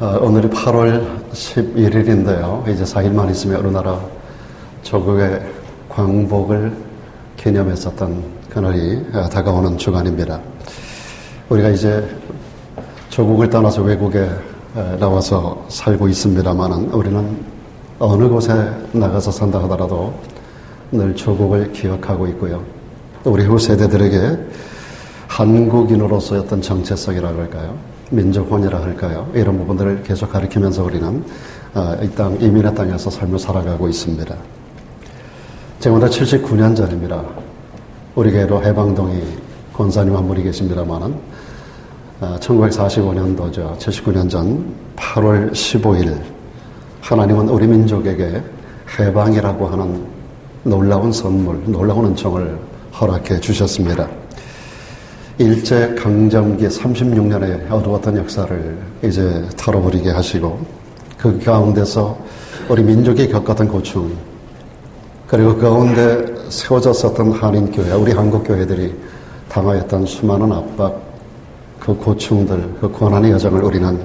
오늘이 8월 11일인데요. 이제 4일만 있으면 어느 나라 조국의 광복을 기념했었던 그날이 다가오는 주간입니다. 우리가 이제 조국을 떠나서 외국에 나와서 살고 있습니다만 우리는 어느 곳에 나가서 산다 하더라도 늘 조국을 기억하고 있고요. 우리 후세대들에게 한국인으로서의 어떤 정체성이라고 할까요? 민족혼이라 할까요? 이런 부분들을 계속 가리키면서 우리는 이 땅, 이민의 땅에서 삶을 살아가고 있습니다. 지금부터 79년 전입니다. 우리 교회도 해방동이 권사님 한 분이 계십니다만은 1945년도죠. 79년 전 8월 15일 하나님은 우리 민족에게 해방이라고 하는 놀라운 선물, 놀라운 은총을 허락해 주셨습니다. 일제강점기 36년의 어두웠던 역사를 이제 털어버리게 하시고 그 가운데서 우리 민족이 겪었던 고충 그리고 그 가운데 세워졌었던 한인교회, 우리 한국교회들이 당하였던 수많은 압박, 그 고충들, 그 고난의 여정을 우리는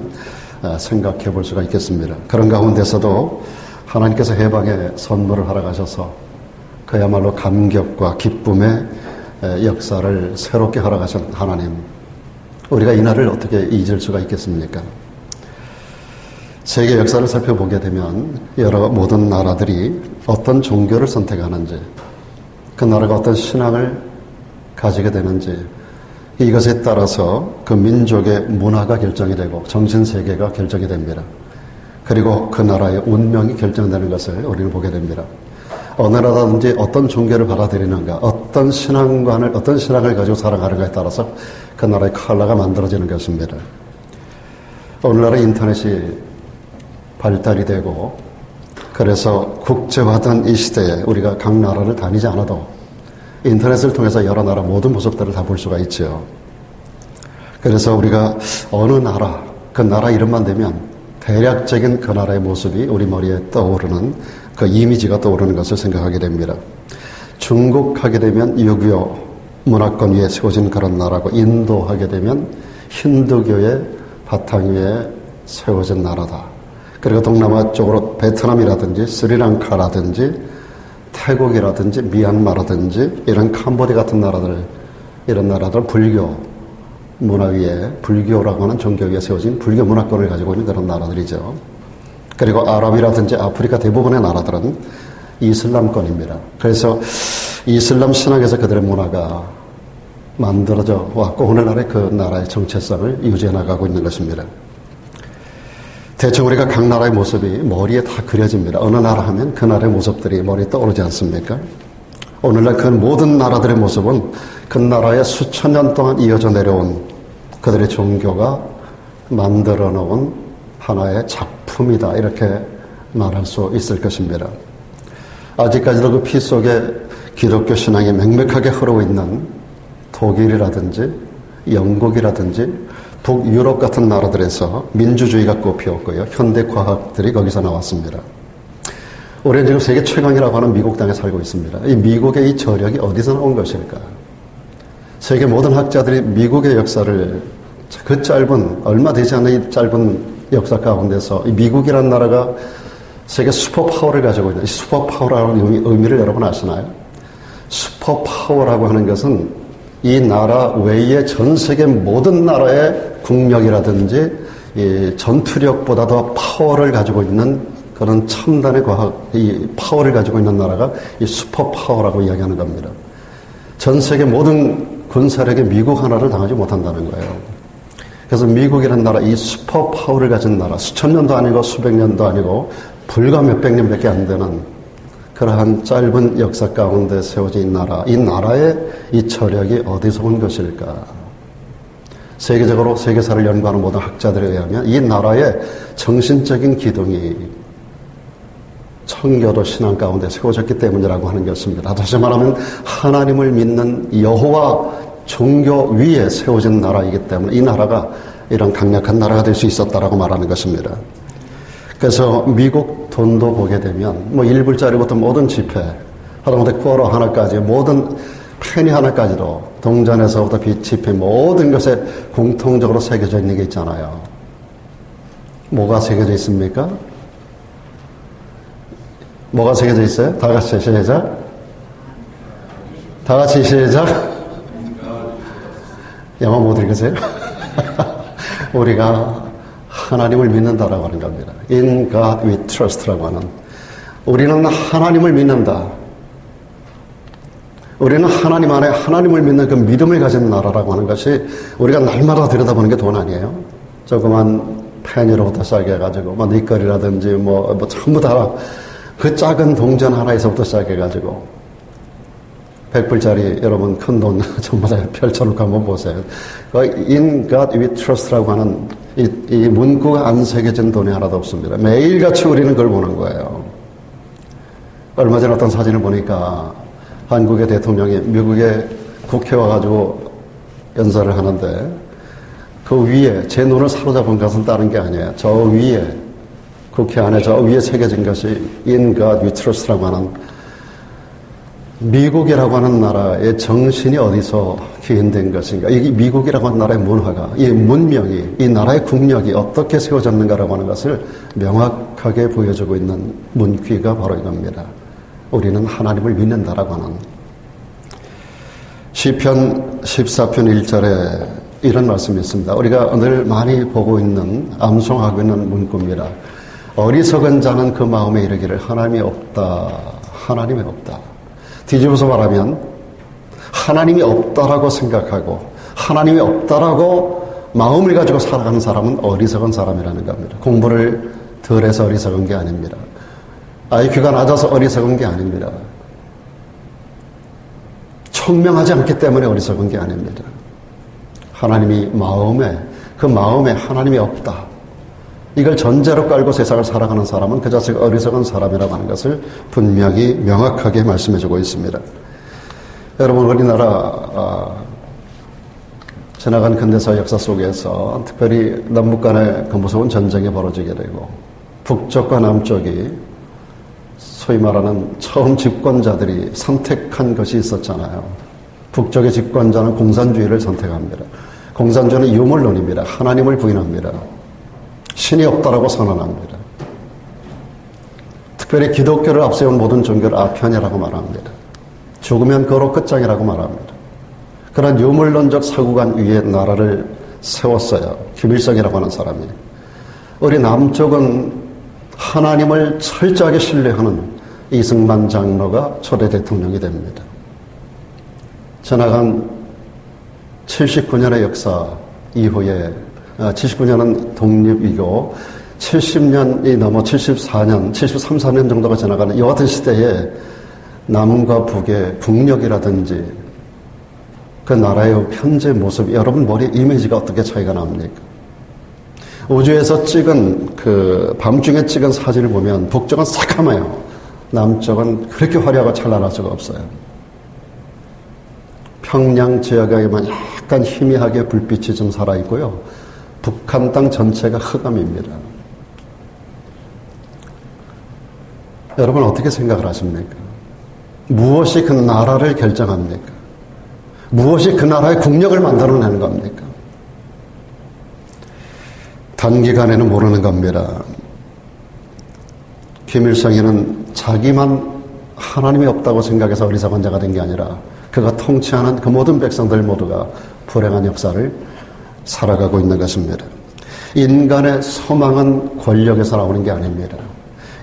생각해 볼 수가 있겠습니다. 그런 가운데서도 하나님께서 해방의 선물을 허락하셔서 그야말로 감격과 기쁨의 역사를 새롭게 허락하신 하나님, 우리가 이 날을 어떻게 잊을 수가 있겠습니까? 세계 역사를 살펴보게 되면 여러 모든 나라들이 어떤 종교를 선택하는지, 그 나라가 어떤 신앙을 가지게 되는지, 이것에 따라서 그 민족의 문화가 결정이 되고 정신세계가 결정이 됩니다. 그리고 그 나라의 운명이 결정되는 것을 우리는 보게 됩니다. 어느 나라든지 어떤 종교를 받아들이는가, 어떤 신앙을 가지고 살아가는가에 따라서 그 나라의 컬러가 만들어지는 것입니다. 오늘날의 인터넷이 발달이 되고 그래서 국제화된 이 시대에 우리가 각 나라를 다니지 않아도 인터넷을 통해서 여러 나라 모든 모습들을 다 볼 수가 있죠. 그래서 우리가 어느 나라, 그 나라 이름만 되면 대략적인 그 나라의 모습이 우리 머리에 떠오르는 그 이미지가 떠오르는 것을 생각하게 됩니다. 중국 하게 되면 유교 문화권 위에 세워진 그런 나라고, 인도 하게 되면 힌두교의 바탕 위에 세워진 나라다. 그리고 동남아 쪽으로 베트남이라든지 스리랑카라든지 태국이라든지 미얀마라든지 이런 캄보디 같은 나라들, 이런 나라들은 불교 문화 위에, 불교라고 하는 종교 위에 세워진 불교 문화권을 가지고 있는 그런 나라들이죠. 그리고 아랍이라든지 아프리카 대부분의 나라들은 이슬람권입니다. 그래서 이슬람 신앙에서 그들의 문화가 만들어져 왔고 오늘날의 그 나라의 정체성을 유지해 나가고 있는 것입니다. 대충 우리가 각 나라의 모습이 머리에 다 그려집니다. 어느 나라 하면 그 나라의 모습들이 머리에 떠오르지 않습니까? 오늘날 그 모든 나라들의 모습은 그 나라의 수천 년 동안 이어져 내려온 그들의 종교가 만들어 놓은 하나의 작품이다, 이렇게 말할 수 있을 것입니다. 아직까지도 그 피 속에 기독교 신앙이 맹맥하게 흐르고 있는 독일이라든지 영국이라든지 북유럽 같은 나라들에서 민주주의가 꽃피웠고요. 현대과학들이 거기서 나왔습니다. 우리는 지금 세계 최강이라고 하는 미국 땅에 살고 있습니다. 이 미국의 이 저력이 어디서 나온 것일까? 세계 모든 학자들이 미국의 역사를 그 짧은, 얼마 되지 않는 이 짧은 역사 가운데서 이 미국이라는 나라가 세계 슈퍼파워를 가지고 있는, 이 슈퍼파워라는 의미를 여러분 아시나요? 슈퍼파워라고 하는 것은 이 나라 외의 전 세계 모든 나라의 국력이라든지 이 전투력보다 더 파워를 가지고 있는 그런 첨단의 과학, 이 파워를 가지고 있는 나라가 이 슈퍼파워라고 이야기하는 겁니다. 전 세계 모든 군사력에 미국 하나를 당하지 못한다는 거예요. 그래서 미국이라는 나라, 이 슈퍼파워를 가진 나라, 수천 년도 아니고 수백 년도 아니고 불과 몇백 년밖에 안 되는 그러한 짧은 역사 가운데 세워진 나라, 이 나라의 이 저력이 어디서 온 것일까? 세계적으로 세계사를 연구하는 모든 학자들에 의하면 이 나라의 정신적인 기둥이 청교도 신앙 가운데 세워졌기 때문이라고 하는 것입니다. 다시 말하면 하나님을 믿는 여호와 종교 위에 세워진 나라이기 때문에 이 나라가 이런 강력한 나라가 될 수 있었다라고 말하는 것입니다. 그래서 미국 돈도 보게 되면 뭐 1불짜리부터 모든 지폐, 하다못해 쿼러 하나까지 모든 페니 하나까지도 동전에서부터 지폐 모든 것에 공통적으로 새겨져 있는 게 있잖아요. 뭐가 새겨져 있습니까? 뭐가 새겨져 있어요? 다 같이 시작. 다 같이 시작. 영어 못 읽으세요? 우리가 하나님을 믿는다라고 하는 겁니다. In God we trust라고 하는. 우리는 하나님을 믿는다. 우리는 하나님 안에 하나님을 믿는 그 믿음을 가진 나라라고 하는 것이 우리가 날마다 들여다보는 게 돈 아니에요? 조그만 펜으로부터 시작해가지고, 니끌이라든지 전부 다 그 작은 동전 하나에서부터 시작해가지고, 100불짜리 여러분 큰 돈 전부 다 펼쳐놓고 한번 보세요. In God we trust라고 하는 이 문구가 안 새겨진 돈이 하나도 없습니다. 매일같이 우리는 그걸 보는 거예요. 얼마 전에 어떤 사진을 보니까 한국의 대통령이 미국의 국회에 와가지고 연설을 하는데 그 위에 제 눈을 사로잡은 것은 다른 게 아니에요. 저 위에 국회 안에 저 위에 새겨진 것이 In God we trust라고 하는 미국이라고 하는 나라의 정신이 어디서 기인된 것인가? 이 미국이라고 하는 나라의 문화가, 이 문명이, 이 나라의 국력이 어떻게 세워졌는가라고 하는 것을 명확하게 보여주고 있는 문귀가 바로 이겁니다. 우리는 하나님을 믿는다라고 하는. 시편 14편 1절에 이런 말씀이 있습니다. 우리가 늘 많이 보고 있는, 암송하고 있는 문구입니다. 어리석은 자는 그 마음에 이르기를 하나님이 없다. 하나님이 없다. 뒤집어서 말하면 하나님이 없다라고 생각하고 하나님이 없다라고 마음을 가지고 살아가는 사람은 어리석은 사람이라는 겁니다. 공부를 덜 해서 어리석은 게 아닙니다. IQ가 낮아서 어리석은 게 아닙니다. 청명하지 않기 때문에 어리석은 게 아닙니다. 하나님이 그 마음에 하나님이 없다. 이걸 전제로 깔고 세상을 살아가는 사람은 그 자체가 어리석은 사람이라고 하는 것을 분명히 명확하게 말씀해주고 있습니다. 여러분, 우리나라 지나간 근대사 역사 속에서 특별히 남북 간의 그 무서운 전쟁이 벌어지게 되고 북쪽과 남쪽이 소위 말하는 처음 집권자들이 선택한 것이 있었잖아요. 북쪽의 집권자는 공산주의를 선택합니다. 공산주의는 유물론입니다. 하나님을 부인합니다. 신이 없다라고 선언합니다. 특별히 기독교를 앞세운 모든 종교를 아편이라고 말합니다. 죽으면 거로 끝장이라고 말합니다. 그런 유물론적 사고관 위에 나라를 세웠어요. 김일성이라고 하는 사람이. 우리 남쪽은 하나님을 철저하게 신뢰하는 이승만 장로가 초대 대통령이 됩니다. 지나간 79년의 역사 이후에 79년은 독립이고 70년이 넘어 74년, 73, 4년 정도가 지나가는 이 같은 시대에 남과 북의 북녘이라든지 그 나라의 현재 모습, 여러분 머리 이미지가 어떻게 차이가 납니까? 우주에서 찍은 밤중에 찍은 사진을 보면 북쪽은 새카매요. 남쪽은 그렇게 화려하고 찬란할 수가 없어요. 평양 지역에만 약간 희미하게 불빛이 좀 살아있고요. 북한 땅 전체가 흑암입니다. 여러분 어떻게 생각을 하십니까? 무엇이 그 나라를 결정합니까? 무엇이 그 나라의 국력을 만들어내는 겁니까? 단기간에는 모르는 겁니다. 김일성이는 자기만 하나님이 없다고 생각해서 어리석은 자가 된 게 아니라 그가 통치하는 그 모든 백성들 모두가 불행한 역사를 살아가고 있는 것입니다. 인간의 소망은 권력에서 나오는 게 아닙니다.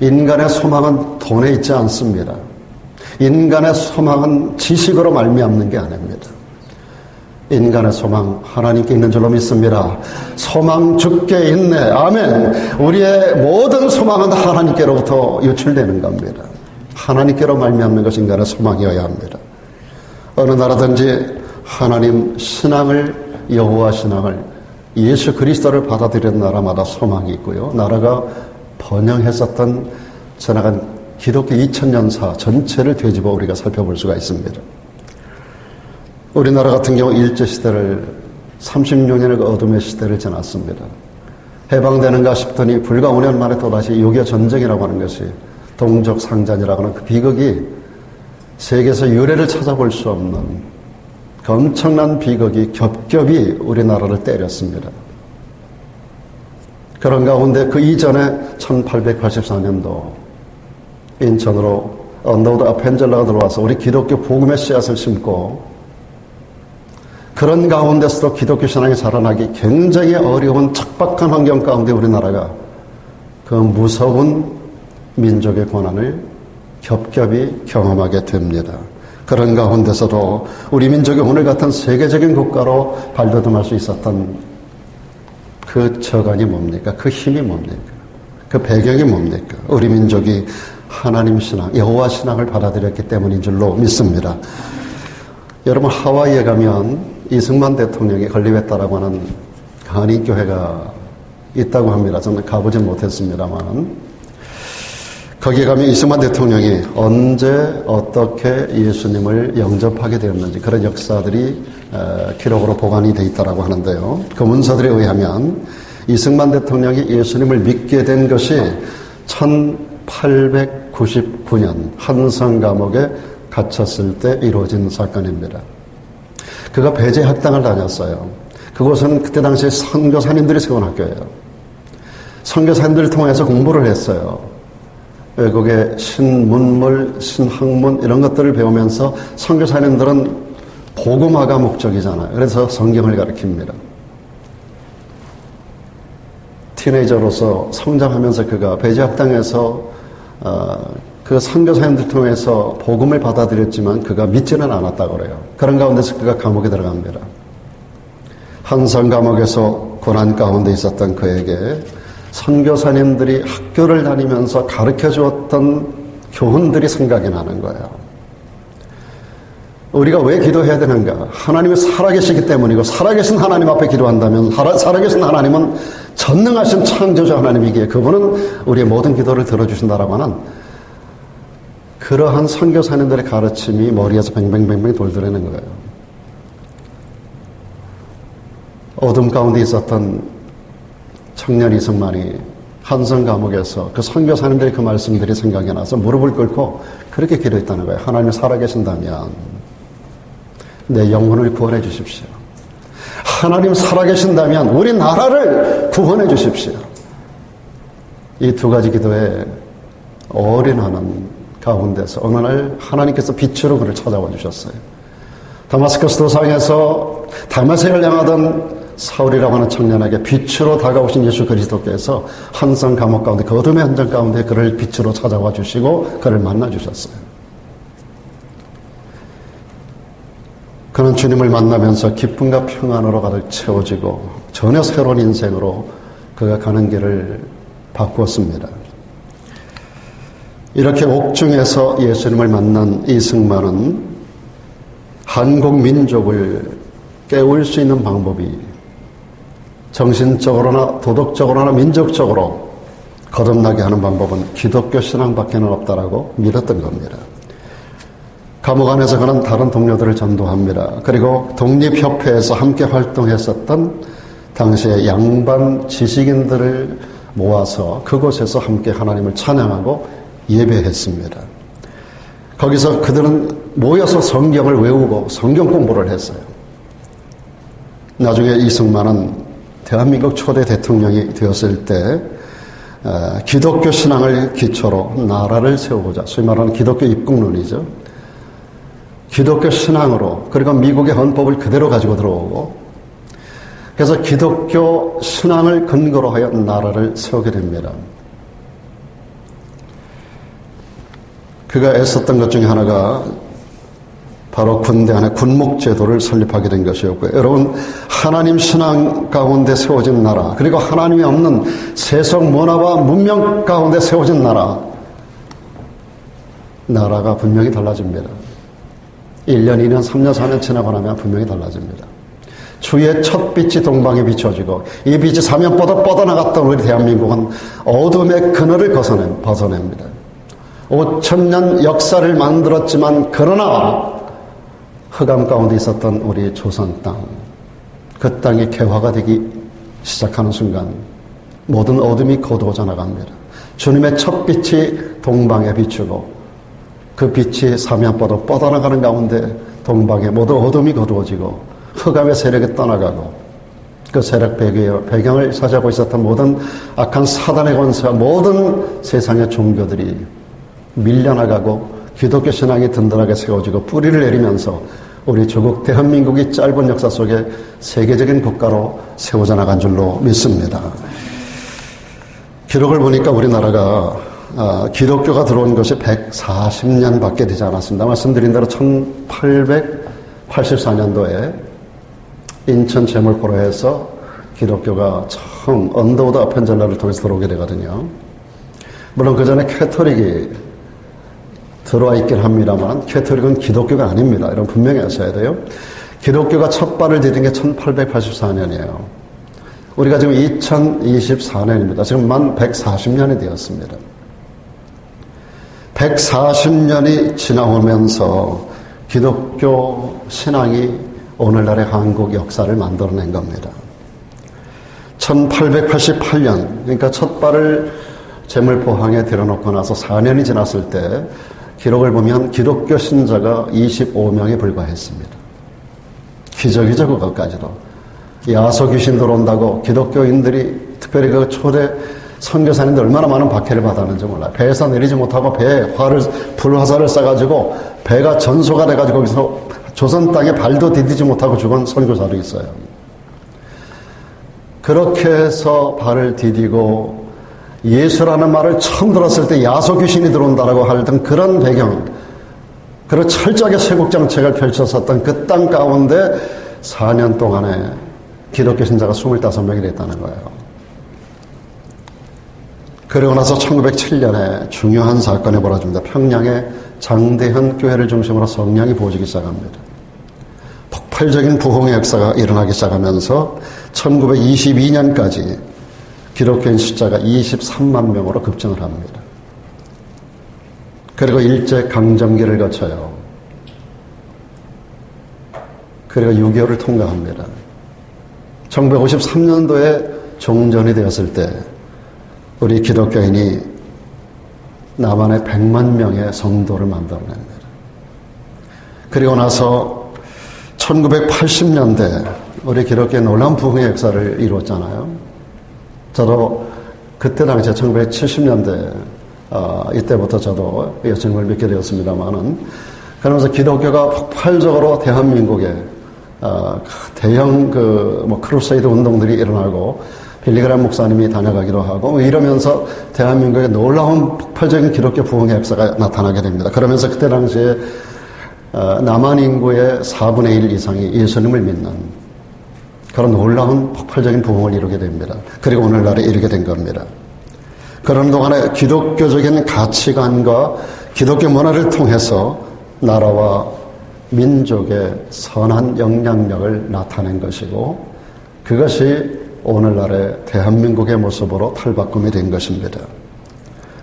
인간의 소망은 돈에 있지 않습니다. 인간의 소망은 지식으로 말미암는 게 아닙니다. 인간의 소망 하나님께 있는 줄로 믿습니다. 소망 주께 있네. 아멘. 우리의 모든 소망은 하나님께로부터 유출되는 겁니다. 하나님께로 말미암는 것이 인간의 소망이어야 합니다. 어느 나라든지 하나님 신앙을, 여호와 신앙을, 예수 그리스도를 받아들이는 나라마다 소망이 있고요. 나라가 번영했었던 지나간 기독교 2000년사 전체를 되짚어 우리가 살펴볼 수가 있습니다. 우리나라 같은 경우 일제시대를 36년의 그 어둠의 시대를 지났습니다. 해방되는가 싶더니 불과 5년 만에 또다시 6.25 전쟁이라고 하는 것이 동족상잔이라고 하는 그 비극이 세계에서 유례를 찾아볼 수 없는 그 엄청난 비극이 겹겹이 우리나라를 때렸습니다. 그런 가운데 그 이전에 1884년도 인천으로 언더우드 아펜젤라가 들어와서 우리 기독교 복음의 씨앗을 심고 그런 가운데서도 기독교 신앙이 자라나기 굉장히 어려운 척박한 환경 가운데 우리나라가 그 무서운 민족의 고난을 겹겹이 경험하게 됩니다. 그런 가운데서도 우리 민족이 오늘 같은 세계적인 국가로 발돋움할 수 있었던 그 저간이 뭡니까? 그 힘이 뭡니까? 그 배경이 뭡니까? 우리 민족이 하나님 신앙, 여호와 신앙을 받아들였기 때문인 줄로 믿습니다. 여러분 하와이에 가면 이승만 대통령이 건립했다라고 하는 한인교회가 있다고 합니다. 저는 가보진 못했습니다만 거기에 가면 이승만 대통령이 언제 어떻게 예수님을 영접하게 되었는지 그런 역사들이 기록으로 보관이 되어 있다고 하는데요. 그 문서들에 의하면 이승만 대통령이 예수님을 믿게 된 것이 1899년 한성 감옥에 갇혔을 때 이루어진 사건입니다. 그가 배제 학당을 다녔어요. 그곳은 그때 당시에 선교사님들이 세운 학교예요. 선교사님들을 통해서 공부를 했어요. 외국의 신문물, 신학문 이런 것들을 배우면서 선교사님들은 복음화가 목적이잖아요. 그래서 성경을 가르칩니다. 티네이저로서 성장하면서 그가 배제학당에서 그 선교사님들 통해서 복음을 받아들였지만 그가 믿지는 않았다고 그래요. 그런 가운데서 그가 감옥에 들어갑니다. 한성 감옥에서 고난 가운데 있었던 그에게 선교사님들이 학교를 다니면서 가르쳐 주었던 교훈들이 생각이 나는 거예요. 우리가 왜 기도해야 되는가? 하나님이 살아계시기 때문이고 살아계신 하나님 앞에 기도한다면 살아계신 하나님은 전능하신 창조주 하나님이기에 그분은 우리의 모든 기도를 들어주신다라고 하는 그러한 선교사님들의 가르침이 머리에서 뱅뱅뱅뱅 돌더라는 거예요. 어둠 가운데 있었던 청년 이승만이 한성 감옥에서 그 선교사님들의 그 말씀들이 생각이 나서 무릎을 꿇고 그렇게 기도했다는 거예요. 하나님이 살아계신다면 내 영혼을 구원해 주십시오. 하나님 살아계신다면 우리 나라를 구원해 주십시오. 이 두 가지 기도에 올인하는 가운데서 어느 날 하나님께서 빛으로 그를 찾아와 주셨어요. 다마스커스 도상에서 다메섹을 향하던 사울이라고 하는 청년에게 빛으로 다가오신 예수 그리스도께서 한성 감옥 가운데 그 어둠의 현장 가운데 그를 빛으로 찾아와 주시고 그를 만나 주셨어요. 그는 주님을 만나면서 기쁨과 평안으로 가득 채워지고 전혀 새로운 인생으로 그가 가는 길을 바꾸었습니다. 이렇게 옥중에서 예수님을 만난 이승만은 한국 민족을 깨울 수 있는 방법이 정신적으로나 도덕적으로나 민족적으로 거듭나게 하는 방법은 기독교 신앙밖에는 없다라고 믿었던 겁니다. 감옥 안에서 그는 다른 동료들을 전도합니다. 그리고 독립협회에서 함께 활동했었던 당시의 양반 지식인들을 모아서 그곳에서 함께 하나님을 찬양하고 예배했습니다. 거기서 그들은 모여서 성경을 외우고 성경 공부를 했어요. 나중에 이승만은 대한민국 초대 대통령이 되었을 때 기독교 신앙을 기초로 나라를 세우고자 소위 말하는 기독교 입국론이죠. 기독교 신앙으로 그리고 미국의 헌법을 그대로 가지고 들어오고 그래서 기독교 신앙을 근거로 하여 나라를 세우게 됩니다. 그가 애썼던 것 중에 하나가 바로 군대 안에 군목제도를 설립하게 된 것이었고요. 여러분 하나님 신앙 가운데 세워진 나라 그리고 하나님이 없는 세속 문화와 문명 가운데 세워진 나라가 분명히 달라집니다. 1년, 2년, 3년, 4년 지나고 나면 분명히 달라집니다. 주의 첫 빛이 동방에 비춰지고 이 빛이 사면 뻗어나갔던 우리 대한민국은 어둠의 그늘을 벗어냅니다. 5,000년 역사를 만들었지만 그러나 흑암 가운데 있었던 우리 조선 땅, 그 땅이 개화가 되기 시작하는 순간 모든 어둠이 거두어져 나갑니다. 주님의 첫 빛이 동방에 비추고 그 빛이 사면바로 뻗어나가는 가운데 동방에 모든 어둠이 거두어지고 흑암의 세력이 떠나가고 그 세력 배경을 차지하고 있었던 모든 악한 사단의 권세와 모든 세상의 종교들이 밀려나가고 기독교 신앙이 든든하게 세워지고 뿌리를 내리면서 우리 조국 대한민국이 짧은 역사 속에 세계적인 국가로 세워져 나간 줄로 믿습니다. 기록을 보니까 우리나라가 기독교가 들어온 것이 140년밖에 되지 않았습니다. 말씀드린 대로 1884년도에 인천 제물포로에서 기독교가 처음 언더우드 아펜젤라를 통해서 들어오게 되거든요. 물론 그 전에 캐토릭이 들어와 있긴 합니다만 캐토릭은 기독교가 아닙니다. 이런 분명히 아셔야 돼요. 기독교가 첫 발을 디딘 게 1884년이에요. 우리가 지금 2024년입니다. 지금 만 140년이 되었습니다. 140년이 지나오면서 기독교 신앙이 오늘날의 한국 역사를 만들어낸 겁니다. 1888년, 그러니까 첫 발을 제물포항에 들여놓고 나서 4년이 지났을 때 기록을 보면 기독교 신자가 25명에 불과했습니다. 기적이죠, 그것까지도. 야소 귀신 들어온다고 기독교인들이 특별히 그 초대 선교사님들 얼마나 많은 박해를 받았는지 몰라요. 배에서 내리지 못하고 배에 불화살을 쏴가지고 배가 전소가 돼가지고 거기서 조선 땅에 발도 디디지 못하고 죽은 선교사도 있어요. 그렇게 해서 발을 디디고 예수라는 말을 처음 들었을 때 야소 귀신이 들어온다라고 하던 그런 배경, 그런 철저하게 쇄국정책을 펼쳤었던 그 땅 가운데 4년 동안에 기독교 신자가 25명이 됐다는 거예요. 그리고 나서 1907년에 중요한 사건이 벌어집니다. 평양에 장대현 교회를 중심으로 성령이 부어지기 시작합니다. 폭발적인 부흥의 역사가 일어나기 시작하면서 1922년까지 기독교인 숫자가 23만 명으로 급증을 합니다. 그리고 일제강점기를 거쳐요. 그리고 6.25를 통과합니다. 1953년도에 종전이 되었을 때 우리 기독교인이 남한에 100만 명의 성도를 만들어냅니다. 그리고 나서 1980년대 우리 기독교의 놀라운 부흥의 역사를 이루었잖아요. 저도 그때 당시에 1970년대 이때부터 저도 예수님을 믿게 되었습니다만은 그러면서 기독교가 폭발적으로 대한민국에 대형 크루세이드 운동들이 일어나고 빌리그람 목사님이 다녀가기도 하고 이러면서 대한민국에 놀라운 폭발적인 기독교 부흥의 역사가 나타나게 됩니다. 그러면서 그때 당시에 남한 인구의 4분의 1 이상이 예수님을 믿는 그런 놀라운 폭발적인 부흥을 이루게 됩니다. 그리고 오늘날에 이르게 된 겁니다. 그런 동안에 기독교적인 가치관과 기독교 문화를 통해서 나라와 민족의 선한 영향력을 나타낸 것이고 그것이 오늘날의 대한민국의 모습으로 탈바꿈이 된 것입니다.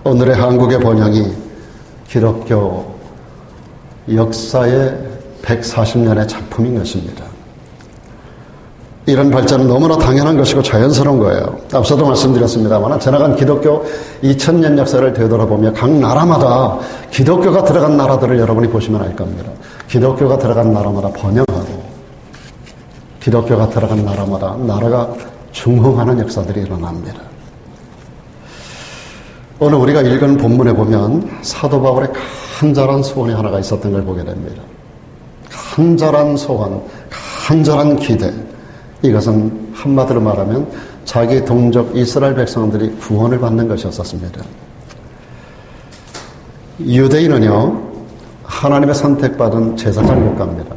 오늘의 한국의 번영이 기독교 역사의 140년의 작품인 것입니다. 이런 발전은 너무나 당연한 것이고 자연스러운 거예요. 앞서도 말씀드렸습니다만 지나간 기독교 2000년 역사를 되돌아보며 각 나라마다 기독교가 들어간 나라들을 여러분이 보시면 알 겁니다. 기독교가 들어간 나라마다 번영하고 기독교가 들어간 나라마다 나라가 중흥하는 역사들이 일어납니다. 오늘 우리가 읽은 본문에 보면 사도 바울의 간절한 소원이 하나가 있었던 걸 보게 됩니다. 간절한 소원, 간절한 기대. 이것은 한마디로 말하면 자기 동족 이스라엘 백성들이 구원을 받는 것이었습니다. 유대인은요, 하나님의 선택받은 제사장 국가입니다.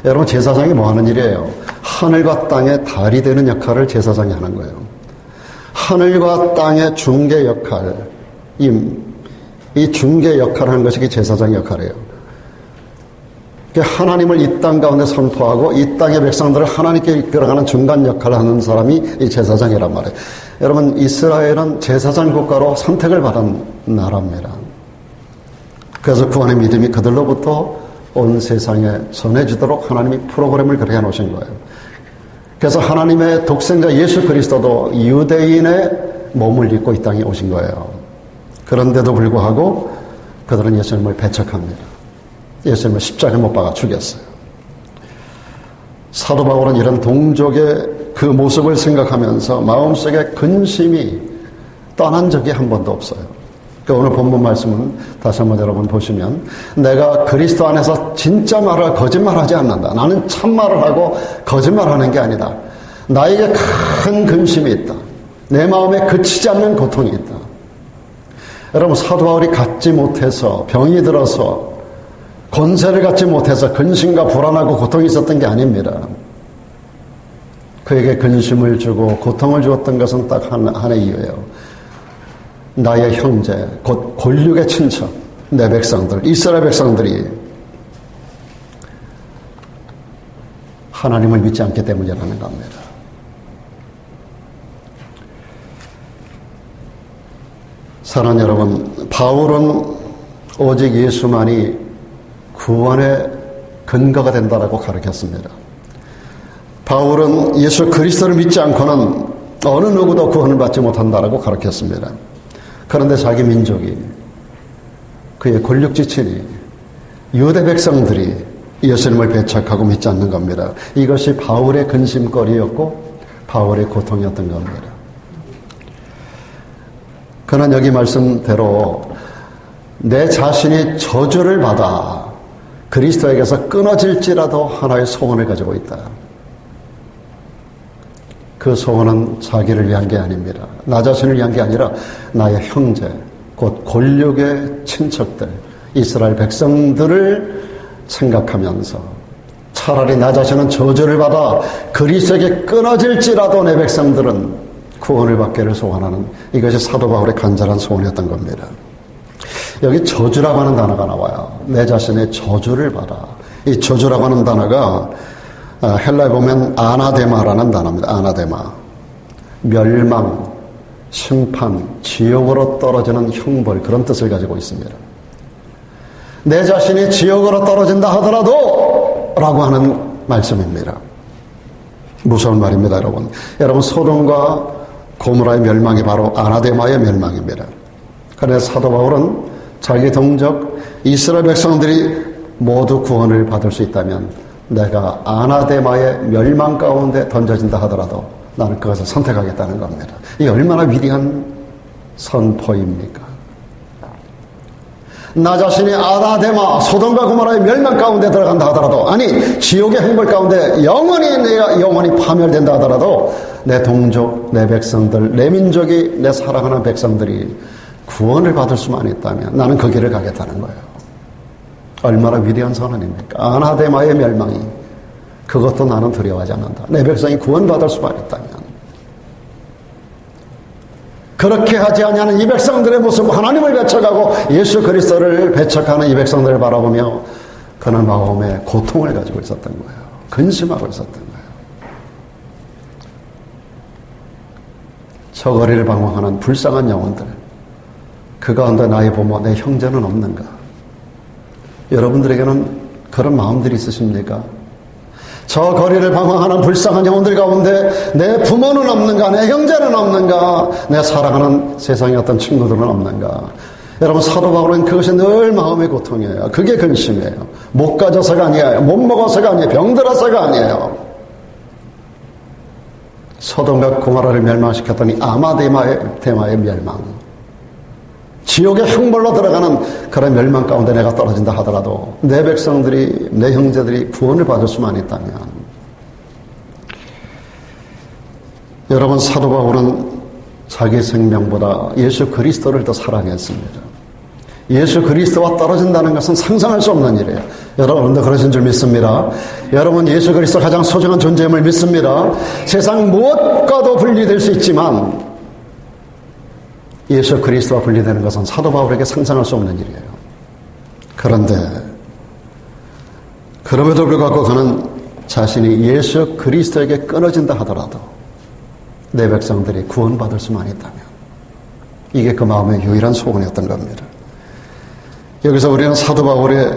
여러분, 제사장이 뭐 하는 일이에요? 하늘과 땅의 달이 되는 역할을 제사장이 하는 거예요. 하늘과 땅의 중개 역할, 이 중개 역할을 하는 것이 제사장의 역할이에요. 하나님을 이 땅 가운데 선포하고 이 땅의 백성들을 하나님께 이끌어가는 중간 역할을 하는 사람이 이 제사장이란 말이에요. 여러분, 이스라엘은 제사장 국가로 선택을 받은 나라입니다. 그래서 구원의 믿음이 그들로부터 온 세상에 전해지도록 하나님이 프로그램을 그렇게 해놓으신 거예요. 그래서 하나님의 독생자 예수 그리스도도 유대인의 몸을 입고 이 땅에 오신 거예요. 그런데도 불구하고 그들은 예수님을 배척합니다. 예수님을 십자가에 못 박아 죽였어요. 사도 바울은 이런 동족의 그 모습을 생각하면서 마음속에 근심이 떠난 적이 한 번도 없어요. 오늘 본문 말씀은 다시 한번 여러분 보시면, 내가 그리스도 안에서 진짜 말을 거짓말하지 않는다. 나는 참말을 하고 거짓말하는 게 아니다. 나에게 큰 근심이 있다. 내 마음에 그치지 않는 고통이 있다. 여러분, 사도 바울이 갖지 못해서, 병이 들어서 권세를 갖지 못해서 근심과 불안하고 고통이 있었던 게 아닙니다. 그에게 근심을 주고 고통을 주었던 것은 딱 하나의 이유예요. 나의 형제, 곧 골육의 친척, 내 백성들, 이스라엘 백성들이 하나님을 믿지 않기 때문이라는 겁니다. 사랑하는 여러분, 바울은 오직 예수만이 구원의 근거가 된다라고 가르쳤습니다. 바울은 예수 그리스도를 믿지 않고는 어느 누구도 구원을 받지 못한다라고 가르쳤습니다. 그런데 자기 민족이, 그의 권력지친이, 유대 백성들이 예수님을 배척하고 믿지 않는 겁니다. 이것이 바울의 근심거리였고 바울의 고통이었던 겁니다. 그는 여기 말씀대로 내 자신이 저주를 받아 그리스도에게서 끊어질지라도 하나의 소원을 가지고 있다. 그 소원은 자기를 위한 게 아닙니다. 나 자신을 위한 게 아니라 나의 형제, 곧 골육의 친척들, 이스라엘 백성들을 생각하면서 차라리 나 자신은 저주를 받아 그리스도에게 끊어질지라도 내 백성들은 구원을 받기를 소원하는, 이것이 사도 바울의 간절한 소원이었던 겁니다. 여기 저주라고 하는 단어가 나와요. 내 자신의 저주를 받아. 이 저주라고 하는 단어가 헬라에 보면 아나데마라는 단어입니다. 아나데마. 멸망, 심판, 지옥으로 떨어지는 형벌, 그런 뜻을 가지고 있습니다. 내 자신이 지옥으로 떨어진다 하더라도 라고 하는 말씀입니다. 무서운 말입니다, 여러분. 여러분, 소돔과 고모라의 멸망이 바로 아나데마의 멸망입니다. 그래서 사도 바울은 자기 동족 이스라엘 백성들이 모두 구원을 받을 수 있다면 내가 아나데마의 멸망 가운데 던져진다 하더라도 나는 그것을 선택하겠다는 겁니다. 이게 얼마나 위대한 선포입니까? 나 자신이 아나데마, 소돔과 고모라의 멸망 가운데 들어간다 하더라도, 아니 지옥의 형벌 가운데 내가 영원히 파멸된다 하더라도 내 동족, 내 백성들, 내 민족이, 내 사랑하는 백성들이 구원을 받을 수만 있다면 나는 그 길을 가겠다는 거예요. 얼마나 위대한 선언입니까? 아나데마의 멸망이, 그것도 나는 두려워하지 않는다. 내 백성이 구원받을 수만 있다면. 그렇게 하지 아니하는 이 백성들의 모습, 하나님을 배척하고 예수 그리스도를 배척하는 이 백성들을 바라보며 그는 마음에 고통을 가지고 있었던 거예요. 근심하고 있었던 거예요. 저 거리를 방황하는 불쌍한 영혼들, 그 가운데 나의 부모, 내 형제는 없는가? 여러분들에게는 그런 마음들이 있으십니까? 저 거리를 방황하는 불쌍한 영혼들 가운데 내 부모는 없는가? 내 형제는 없는가? 내 사랑하는 세상의 어떤 친구들은 없는가? 여러분, 사도 바울은 그것이 늘 마음의 고통이에요. 그게 근심이에요. 못 가져서가 아니에요. 못 먹어서가 아니에요. 병들어서가 아니에요. 소돔과 고모라를 멸망시켰더니 아나데마의 멸망, 지옥의 형벌로 들어가는 그런 멸망 가운데 내가 떨어진다 하더라도 내 백성들이, 내 형제들이 구원을 받을 수만 있다면. 여러분, 사도 바울은 자기 생명보다 예수 그리스도를 더 사랑했습니다. 예수 그리스도와 떨어진다는 것은 상상할 수 없는 일이에요. 여러분도 그러신 줄 믿습니다. 여러분, 예수 그리스도 가장 소중한 존재임을 믿습니다. 세상 무엇과도 분리될 수 있지만 예수 그리스도와 분리되는 것은 사도 바울에게 상상할 수 없는 일이에요. 그런데 그럼에도 불구하고 그는 자신이 예수 그리스도에게 끊어진다 하더라도 내 백성들이 구원받을 수만 있다면, 이게 그 마음의 유일한 소원이었던 겁니다. 여기서 우리는 사도 바울의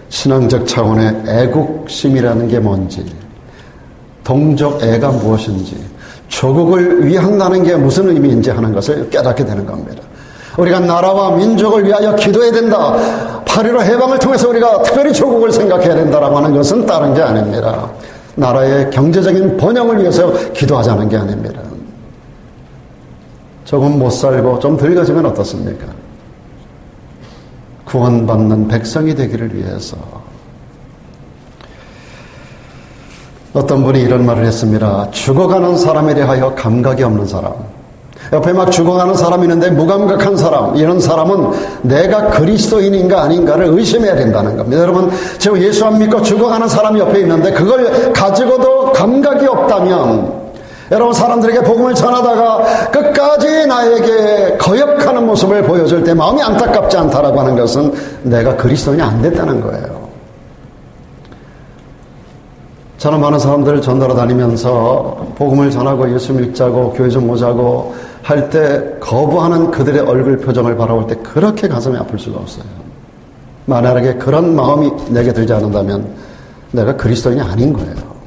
신앙적 차원의 애국심이라는 게 뭔지, 동족 애가 무엇인지, 조국을 위한다는 게 무슨 의미인지 하는 것을 깨닫게 되는 겁니다. 우리가 나라와 민족을 위하여 기도해야 된다, 8.15 해방을 통해서 우리가 특별히 조국을 생각해야 된다라고 하는 것은 다른 게 아닙니다. 나라의 경제적인 번영을 위해서 기도하자는 게 아닙니다. 조금 못 살고 좀 덜 가지면 어떻습니까? 구원받는 백성이 되기를 위해서. 어떤 분이 이런 말을 했습니다. 죽어가는 사람에 대하여 감각이 없는 사람, 옆에 막 죽어가는 사람이 있는데 무감각한 사람, 이런 사람은 내가 그리스도인인가 아닌가를 의심해야 된다는 겁니다. 여러분, 지금 예수 안 믿고 죽어가는 사람이 옆에 있는데 그걸 가지고도 감각이 없다면, 여러분, 사람들에게 복음을 전하다가 끝까지 나에게 거역하는 모습을 보여줄 때 마음이 안타깝지 않다라고 하는 것은 내가 그리스도인이 안 됐다는 거예요. 저는 많은 사람들을 전도로 다니면서 복음을 전하고 예수 믿자고 교회 좀 오자고 할 때 거부하는 그들의 얼굴 표정을 바라볼 때 그렇게 가슴이 아플 수가 없어요. 만약에 그런 마음이 내게 들지 않는다면 내가 그리스도인이 아닌 거예요.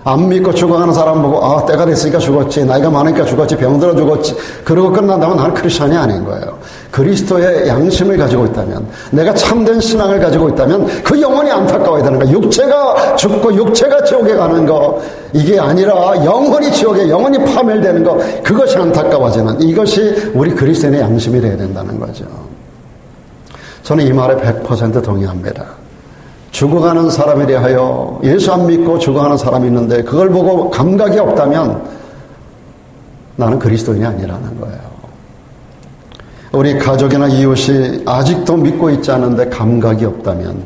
안 믿고 죽어가는 사람 보고 아, 때가 됐으니까 죽었지, 나이가 많으니까 죽었지, 병들어 죽었지, 그러고 끝난다면 나는 크리스천이 아닌 거예요. 그리스도의 양심을 가지고 있다면, 내가 참된 신앙을 가지고 있다면 그 영혼이 안타까워야 되는 거예요. 육체가 죽고 육체가 지옥에 가는 거, 이게 아니라 영혼이 지옥에, 영혼이 파멸되는 거, 그것이 안타까워지는, 이것이 우리 그리스도인의 양심이 되어야 된다는 거죠. 저는 이 말에 100% 동의합니다. 죽어가는 사람에 대하여, 예수 안 믿고 죽어가는 사람이 있는데 그걸 보고 감각이 없다면 나는 그리스도인이 아니라는 거예요. 우리 가족이나 이웃이 아직도 믿고 있지 않은데 감각이 없다면,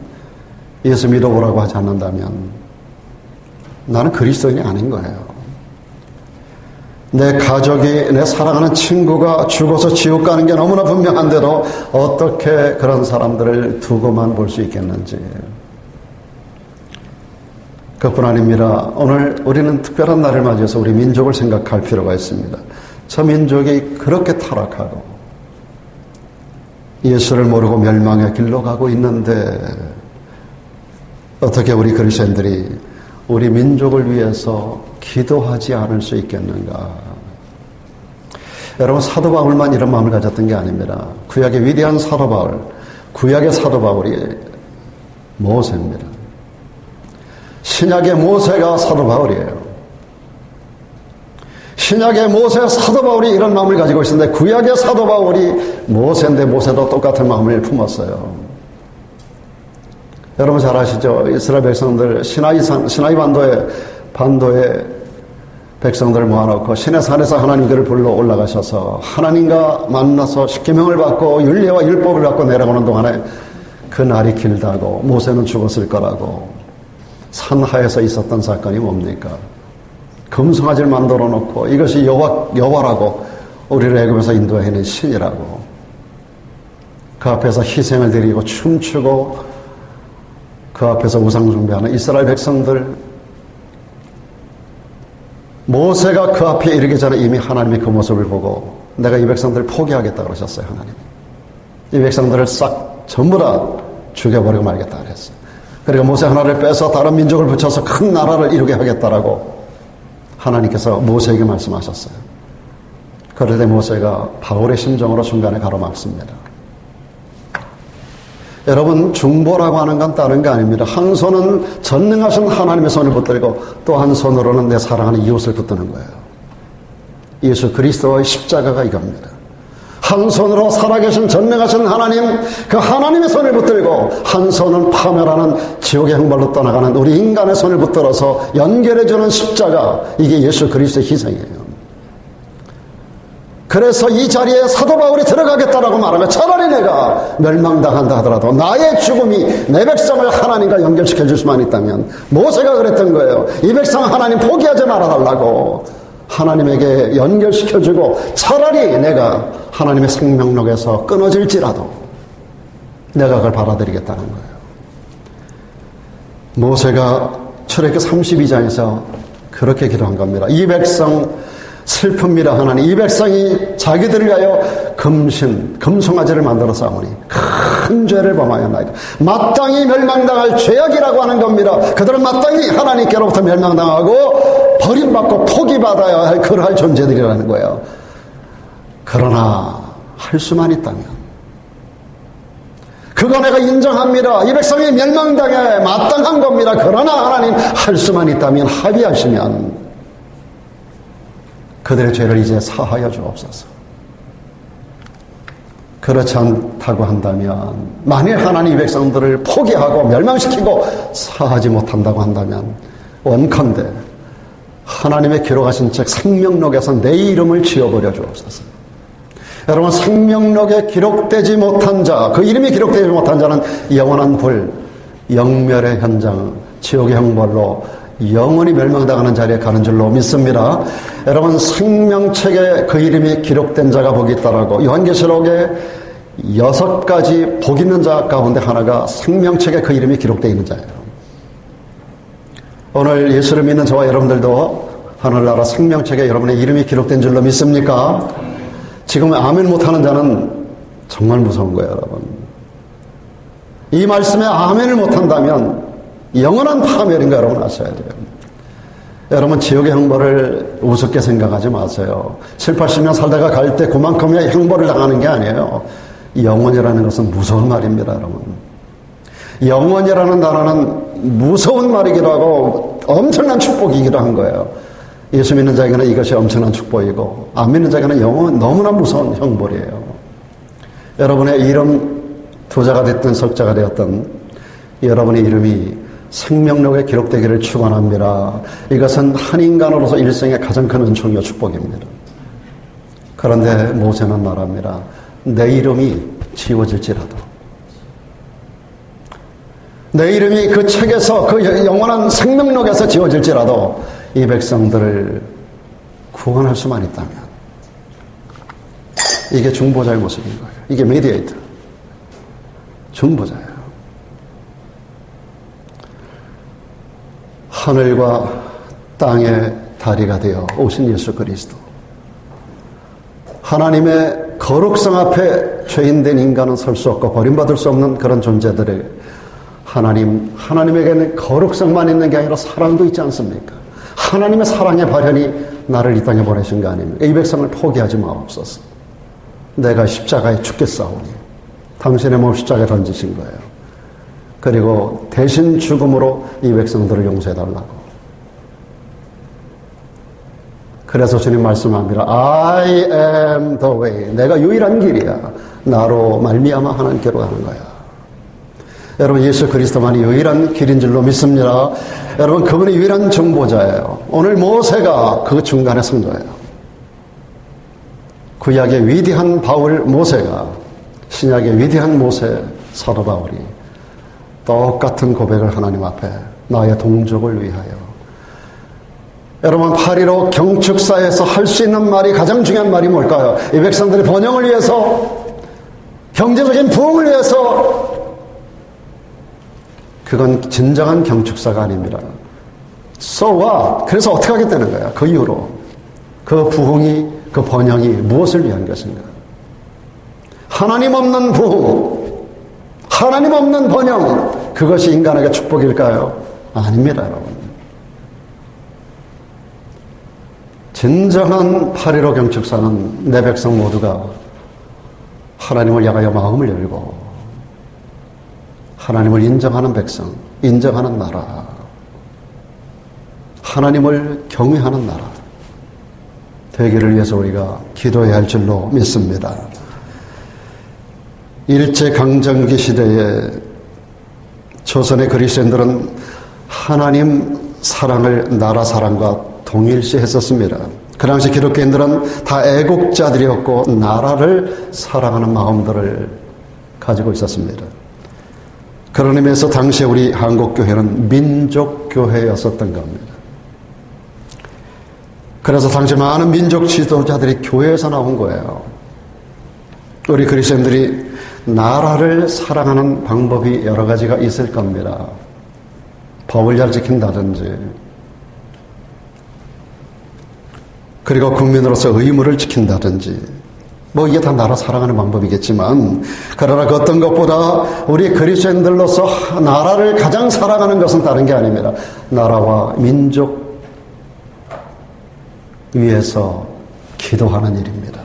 예수 믿어보라고 하지 않는다면 나는 그리스도인이 아닌 거예요. 내 가족이, 내 사랑하는 친구가 죽어서 지옥 가는 게 너무나 분명한데도 어떻게 그런 사람들을 두고만 볼 수 있겠는지. 그뿐 아닙니다. 오늘 우리는 특별한 날을 맞이해서 우리 민족을 생각할 필요가 있습니다. 저 민족이 그렇게 타락하고 예수를 모르고 멸망의 길로 가고 있는데 어떻게 우리 그리스도인들이 우리 민족을 위해서 기도하지 않을 수 있겠는가? 여러분, 사도 바울만 이런 마음을 가졌던 게 아닙니다. 구약의 위대한 사도 바울, 구약의 사도 바울이 모세입니다. 신약의 모세가 사도 바울이에요. 신약의 모세 사도 바울이 이런 마음을 가지고 있었는데 구약의 사도 바울이 모세인데 모세도 똑같은 마음을 품었어요. 여러분 잘 아시죠? 이스라엘 백성들 시나이 반도에 백성들을 모아놓고 시내산에서 하나님께를 불러 올라가셔서 하나님과 만나서 십계명을 받고 율례와 율법을 받고 내려오는 동안에 그 날이 길다고, 모세는 죽었을 거라고. 산하에서 있었던 사건이 뭡니까? 금송아지를 만들어 놓고 이것이 여호와라고, 우리를 애굽에서 인도해낸 신이라고, 그 앞에서 희생을 드리고 춤추고 그 앞에서 우상 숭배하는 이스라엘 백성들, 모세가 그 앞에 이르기 전에 이미 하나님이 그 모습을 보고 내가 이 백성들을 포기하겠다 그러셨어요. 하나님, 이 백성들을 싹 전부 다 죽여버리고 말겠다 그랬어요. 그리고 모세 하나를 빼서 다른 민족을 붙여서 큰 나라를 이루게 하겠다라고 하나님께서 모세에게 말씀하셨어요. 그럴 때 모세가 바울의 심정으로 중간에 가로막습니다. 여러분, 중보라고 하는 건 다른 게 아닙니다. 한 손은 전능하신 하나님의 손을 붙들고 또 한 손으로는 내 사랑하는 이웃을 붙드는 거예요. 예수 그리스도의 십자가가 이겁니다. 한 손으로 살아계신 전능하신 하나님, 그 하나님의 손을 붙들고 한 손은 파멸하는 지옥의 형벌로 떠나가는 우리 인간의 손을 붙들어서 연결해주는 십자가, 이게 예수 그리스도의 희생이에요. 그래서 이 자리에 사도 바울이 들어가겠다라고 말하면 차라리 내가 멸망당한다 하더라도 나의 죽음이 내 백성을 하나님과 연결시켜 줄 수만 있다면, 모세가 그랬던 거예요. 이 백성 하나님 포기하지 말아달라고 하나님에게 연결시켜주고 차라리 내가 하나님의 생명록에서 끊어질지라도 내가 그걸 받아들이겠다는 거예요. 모세가 출애굽기 32장에서 그렇게 기도한 겁니다. 이 백성 슬픕니다. 하나님, 이 백성이 자기들을 위하여 금송아지를 만들어 싸우니 큰 죄를 범하였나이다. 마땅히 멸망당할 죄악이라고 하는 겁니다. 그들은 마땅히 하나님께로부터 멸망당하고 버림받고 포기받아야 할 그러할 존재들이라는 거예요. 그러나 할 수만 있다면, 그거 내가 인정합니다. 이 백성이 멸망당해 마땅한 겁니다. 그러나 하나님 할 수만 있다면 합의하시면 그들의 죄를 이제 사하여 주옵소서. 그렇지 않다고 한다면, 만일 하나님 이 백성들을 포기하고 멸망시키고 사하지 못한다고 한다면 원컨대 하나님의 기록하신 책 생명록에서 내 이름을 지워버려 주옵소서. 여러분, 생명록에 기록되지 못한 자, 그 이름이 기록되지 못한 자는 영원한 불, 영멸의 현장, 지옥의 형벌로 영원히 멸망당하는 자리에 가는 줄로 믿습니다. 여러분, 생명책에 그 이름이 기록된 자가 복이 있다라고 요한계시록에 6가지 복 있는 자 가운데 하나가 생명책에 그 이름이 기록되어 있는 자예요. 오늘 예수를 믿는 저와 여러분들도 하늘나라 생명책에 여러분의 이름이 기록된 줄로 믿습니까? 지금 아멘 못하는 자는 정말 무서운 거예요, 여러분. 이 말씀에 아멘을 못한다면 영원한 파멸인 거 여러분 아셔야 돼요. 여러분, 지옥의 형벌을 우습게 생각하지 마세요. 7, 80년 살다가 갈 때 그만큼의 형벌을 당하는 게 아니에요. 영원이라는 것은 무서운 말입니다, 여러분. 영원이라는 단어는 무서운 말이기도 하고 엄청난 축복이기도 한 거예요. 예수 믿는 자에게는 이것이 엄청난 축복이고, 안 믿는 자에게는 영원 너무나 무서운 형벌이에요. 여러분의 이름 부자가 됐든 석자가 되었든 여러분의 이름이 생명록에 기록되기를 축원합니다. 이것은 한 인간으로서 일생의 가장 큰 은총이요 축복입니다. 그런데 모세는 말합니다. 내 이름이 지워질지라도, 내 이름이 그 책에서, 그 영원한 생명록에서 지워질지라도 이 백성들을 구원할 수만 있다면, 이게 중보자의 모습인 거예요. 이게 메디에이터, 중보자예요. 하늘과 땅의 다리가 되어 오신 예수 그리스도, 하나님의 거룩성 앞에 죄인된 인간은 설 수 없고 버림받을 수 없는 그런 존재들에게 하나님에게는 거룩성만 있는 게 아니라 사랑도 있지 않습니까? 하나님의 사랑의 발현이 나를 이 땅에 보내신 거 아닙니까? 이 백성을 포기하지 마옵소서. 내가 십자가에 죽겠사오니 당신의 몸 십자가에 던지신 거예요. 그리고 대신 죽음으로 이 백성들을 용서해달라고. 그래서 주님 말씀합니다. I am the way. 내가 유일한 길이야. 나로 말미암아 하나님께로 가는 거야. 여러분, 예수 그리스도만이 유일한 길인 줄로 믿습니다. 여러분, 그분이 유일한 중보자예요. 오늘 모세가 그 중간에 선 거예요. 구약의 위대한 바울 모세가 신약의 위대한 모세 사도 바울이 똑같은 고백을 하나님 앞에 나의 동족을 위하여. 여러분, 8.15 경축사에서 할 수 있는 말이 가장 중요한 말이 뭘까요? 이 백성들의 번영을 위해서, 경제적인 부흥을 위해서. 그건 진정한 경축사가 아닙니다. So what? 그래서 어떻게 하겠다는 거야? 그 이후로 그 부흥이, 그 번영이 무엇을 위한 것인가? 하나님 없는 부흥, 하나님 없는 번영, 그것이 인간에게 축복일까요? 아닙니다, 여러분. 진정한 8.15 경축사는 내 백성 모두가 하나님을 향하여 마음을 열고 하나님을 인정하는 백성, 인정하는 나라, 하나님을 경외하는 나라 되기를 위해서 우리가 기도해야 할 줄로 믿습니다. 일제강점기 시대에 조선의 그리스도인들은 하나님 사랑을 나라 사랑과 동일시했었습니다. 그 당시 기독교인들은 다 애국자들이었고 나라를 사랑하는 마음들을 가지고 있었습니다. 그런 의미에서 당시에 우리 한국교회는 민족교회였었던 겁니다. 그래서 당시 많은 민족 지도자들이 교회에서 나온 거예요. 우리 그리스도인들이 나라를 사랑하는 방법이 여러 가지가 있을 겁니다. 법을 잘 지킨다든지, 그리고 국민으로서 의무를 지킨다든지, 뭐 이게 다 나라 사랑하는 방법이겠지만, 그러나 그 어떤 것보다 우리 그리스도인들로서 나라를 가장 사랑하는 것은 다른 게 아닙니다. 나라와 민족 위해서 기도하는 일입니다.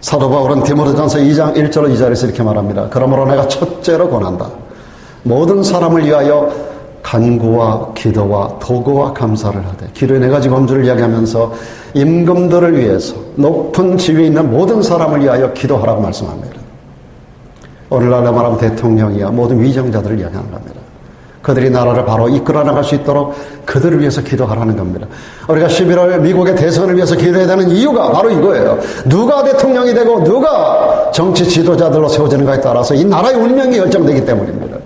사도 바울은 디모데전서 2장 1절 2절에서 이렇게 말합니다. 그러므로 내가 첫째로 권한다. 모든 사람을 위하여 간구와 기도와 도구와 감사를 하되, 기도의 네 가지 범주를 이야기하면서 임금들을 위해서 높은 지위에 있는 모든 사람을 위하여 기도하라고 말씀합니다. 오늘날 말하면 대통령이야 모든 위정자들을 이야기하는 겁니다. 그들이 나라를 바로 이끌어 나갈 수 있도록 그들을 위해서 기도하라는 겁니다. 우리가 11월 미국의 대선을 위해서 기도해야 되는 이유가 바로 이거예요. 누가 대통령이 되고 누가 정치 지도자들로 세워지는가에 따라서 이 나라의 운명이 결정되기 때문입니다.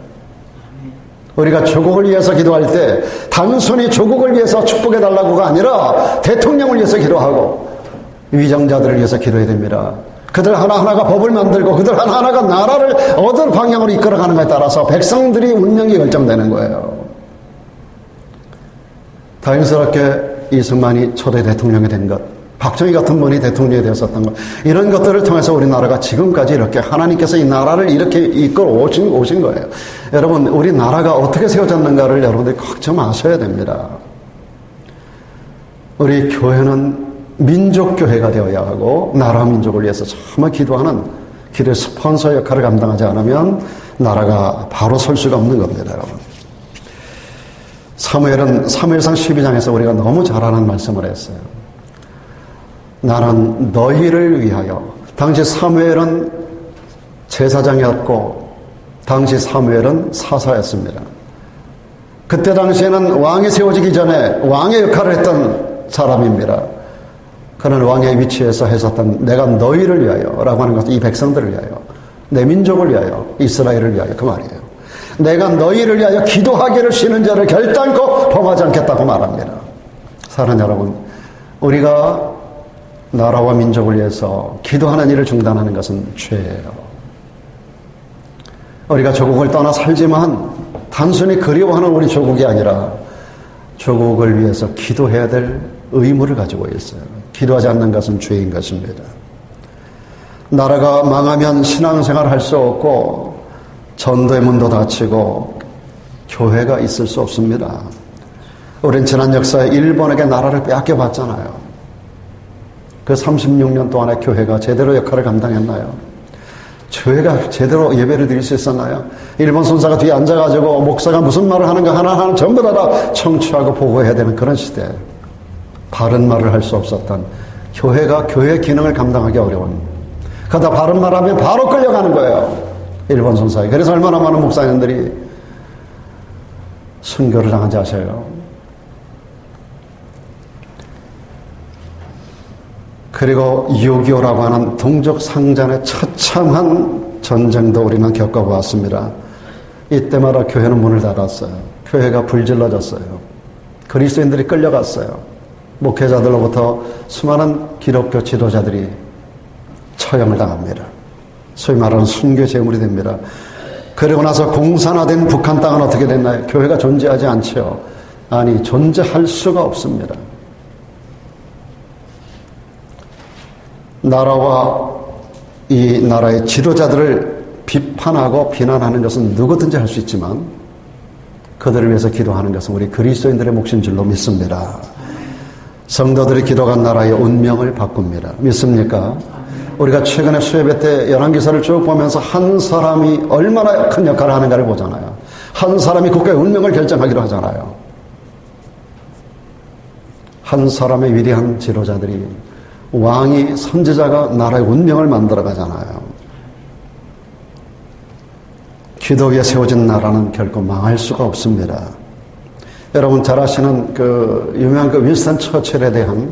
우리가 조국을 위해서 기도할 때 단순히 조국을 위해서 축복해달라고가 아니라 대통령을 위해서 기도하고 위정자들을 위해서 기도해야 됩니다. 그들 하나하나가 법을 만들고 그들 하나하나가 나라를 어떤 방향으로 이끌어가는가에 따라서 백성들이 운명이 결정되는 거예요. 다행스럽게 이승만이 초대 대통령이 된 것, 박정희 같은 분이 대통령이 되었었던 것, 이런 것들을 통해서 우리나라가 지금까지 이렇게 하나님께서 이 나라를 이렇게 이끌어 오신 거예요. 여러분, 우리나라가 어떻게 세워졌는가를 여러분들이 꼭 좀 아셔야 됩니다. 우리 교회는 민족교회가 되어야 하고 나라 민족을 위해서 정말 기도하는 기도의 스폰서 역할을 감당하지 않으면 나라가 바로 설 수가 없는 겁니다, 여러분. 사무엘상 12장에서 우리가 너무 잘 아는 말씀을 했어요. 나는 너희를 위하여. 당시 사무엘은 제사장이었고 당시 사무엘은 사사였습니다. 그때 당시에는 왕이 세워지기 전에 왕의 역할을 했던 사람입니다. 그는 왕의 위치에서 했었던 내가 너희를 위하여 라고 하는 것은 이 백성들을 위하여, 내 민족을 위하여, 이스라엘을 위하여, 그 말이에요. 내가 너희를 위하여 기도하기를 쉬는 자를 결단코 범하지 않겠다고 말합니다. 사랑하는 여러분, 우리가 나라와 민족을 위해서 기도하는 일을 중단하는 것은 죄예요. 우리가 조국을 떠나 살지만 단순히 그리워하는 우리 조국이 아니라 조국을 위해서 기도해야 될 의무를 가지고 있어요. 기도하지 않는 것은 죄인 것입니다. 나라가 망하면 신앙생활을 할 수 없고 전도의 문도 닫히고 교회가 있을 수 없습니다. 우린 지난 역사에 일본에게 나라를 빼앗겨봤잖아요. 그 36년 동안에 교회가 제대로 역할을 감당했나요? 교회가 제대로 예배를 드릴 수 있었나요? 일본 선사가 뒤에 앉아가지고 목사가 무슨 말을 하는가 하나하나 전부 다 청취하고 보고해야 되는 그런 시대. 바른 말을 할 수 없었던 교회가 교회의 기능을 감당하기 어려운, 그러다 바른 말하면 바로 끌려가는 거예요, 일본 선사에. 그래서 얼마나 많은 목사님들이 순교를 당한지 아셔요? 그리고 6.25라고 하는 동족 상잔의 처참한 전쟁도 우리는 겪어보았습니다. 이때마다 교회는 문을 닫았어요. 교회가 불질러졌어요. 그리스도인들이 끌려갔어요. 목회자들로부터 수많은 기독교 지도자들이 처형을 당합니다. 소위 말하는 순교 제물이 됩니다. 그리고 나서 공산화된 북한 땅은 어떻게 됐나요? 교회가 존재하지 않죠. 아니, 존재할 수가 없습니다. 나라와 이 나라의 지도자들을 비판하고 비난하는 것은 누구든지 할 수 있지만 그들을 위해서 기도하는 것은 우리 그리스도인들의 몫인 줄로 믿습니다. 성도들이 기도가 나라의 운명을 바꿉니다. 믿습니까? 우리가 최근에 수협회 때 연합기사를 쭉 보면서 한 사람이 얼마나 큰 역할을 하는가를 보잖아요. 한 사람이 국가의 운명을 결정하기로 하잖아요. 한 사람의 위대한 지도자들이, 왕이, 선지자가 나라의 운명을 만들어 가잖아요. 기도 위에 세워진 나라는 결코 망할 수가 없습니다. 여러분 잘 아시는 그 유명한 그 윈스턴 처칠에 대한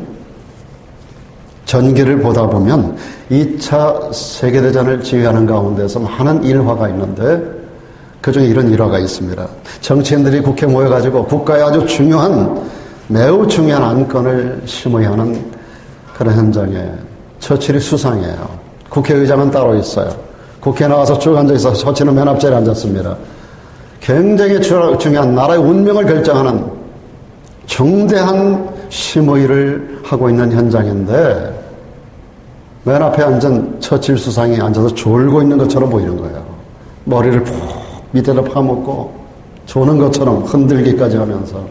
전기를 보다 보면 2차 세계대전을 지휘하는 가운데서 많은 일화가 있는데 그중에 이런 일화가 있습니다. 정치인들이 국회에 모여가지고 국가의 아주 중요한, 매우 중요한 안건을 심의하는 그런 현장에 처칠이 수상해요. 국회의장은 따로 있어요. 국회에 나와서 쭉 앉아있어서 처칠은 맨 앞자리에 앉았습니다. 굉장히 중요한 나라의 운명을 결정하는 중대한 심의를 하고 있는 현장인데 맨 앞에 앉은 처칠 수상이 앉아서 졸고 있는 것처럼 보이는 거예요. 머리를 푹 밑에다 파묻고 조는 것처럼 흔들기까지 하면서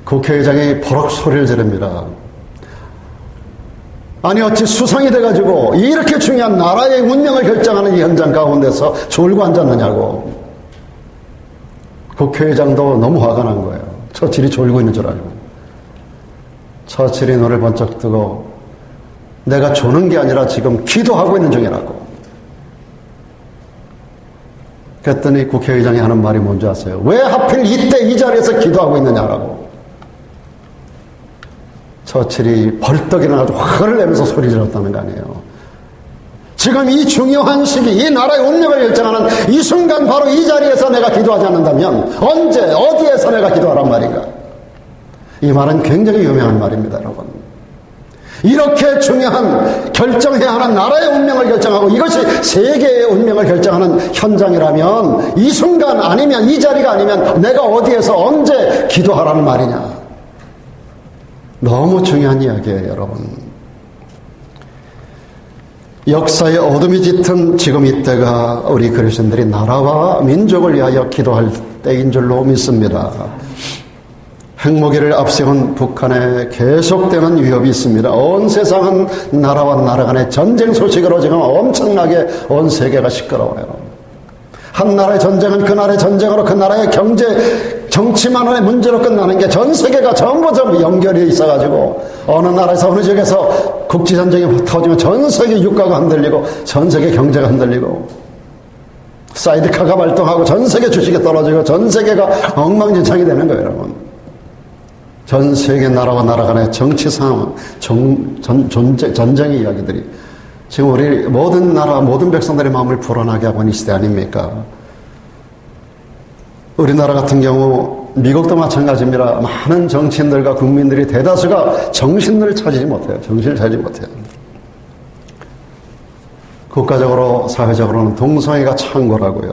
국회의장이 버럭 소리를 지릅니다. 아니 어찌 수상이 돼가지고 이렇게 중요한 나라의 운명을 결정하는 이 현장 가운데서 졸고 앉았느냐고. 국회의장도 너무 화가 난 거예요. 처칠이 졸고 있는 줄 알고. 처칠이 눈을 번쩍 뜨고 내가 조는 게 아니라 지금 기도하고 있는 중이라고. 그랬더니 국회의장이 하는 말이 뭔지 아세요? 왜 하필 이때 이 자리에서 기도하고 있느냐라고. 처칠이 벌떡 일어나서 화를 내면서 소리 질렀다는 거 아니에요. 지금 이 중요한 시기, 이 나라의 운명을 결정하는 이 순간 바로 이 자리에서 내가 기도하지 않는다면 언제 어디에서 내가 기도하란 말인가. 이 말은 굉장히 유명한 말입니다, 여러분. 이렇게 중요한 결정해야 하는 나라의 운명을 결정하고 이것이 세계의 운명을 결정하는 현장이라면 이 순간 아니면 이 자리가 아니면 내가 어디에서 언제 기도하라는 말이냐. 너무 중요한 이야기예요, 여러분. 역사의 어둠이 짙은 지금 이때가 우리 그리스도인들이 나라와 민족을 위하여 기도할 때인 줄로 믿습니다. 핵무기를 앞세운 북한에 계속되는 위협이 있습니다. 온 세상은 나라와 나라 간의 전쟁 소식으로 지금 엄청나게 온 세계가 시끄러워요. 한 나라의 전쟁은 그 나라의 전쟁으로 그 나라의 경제, 정치만원의 문제로 끝나는 게 전 세계가 전부 연결이 있어가지고 어느 나라에서 어느 지역에서 국지전쟁이 터지면 전 세계 유가가 흔들리고 전 세계 경제가 흔들리고 사이드카가 발동하고 전 세계 주식이 떨어지고 전 세계가 엉망진창이 되는 거예요, 여러분. 전 세계 나라와 나라 간의 정치 상황, 전쟁의 이야기들이 지금 우리 모든 나라, 모든 백성들의 마음을 불안하게 하고 있는 시대 아닙니까? 우리나라 같은 경우 미국도 마찬가지입니다. 많은 정치인들과 국민들이 대다수가 정신을 차리지 못해요. 정신을 차리지 못해요. 국가적으로 사회적으로는 동성애가 창궐하고요.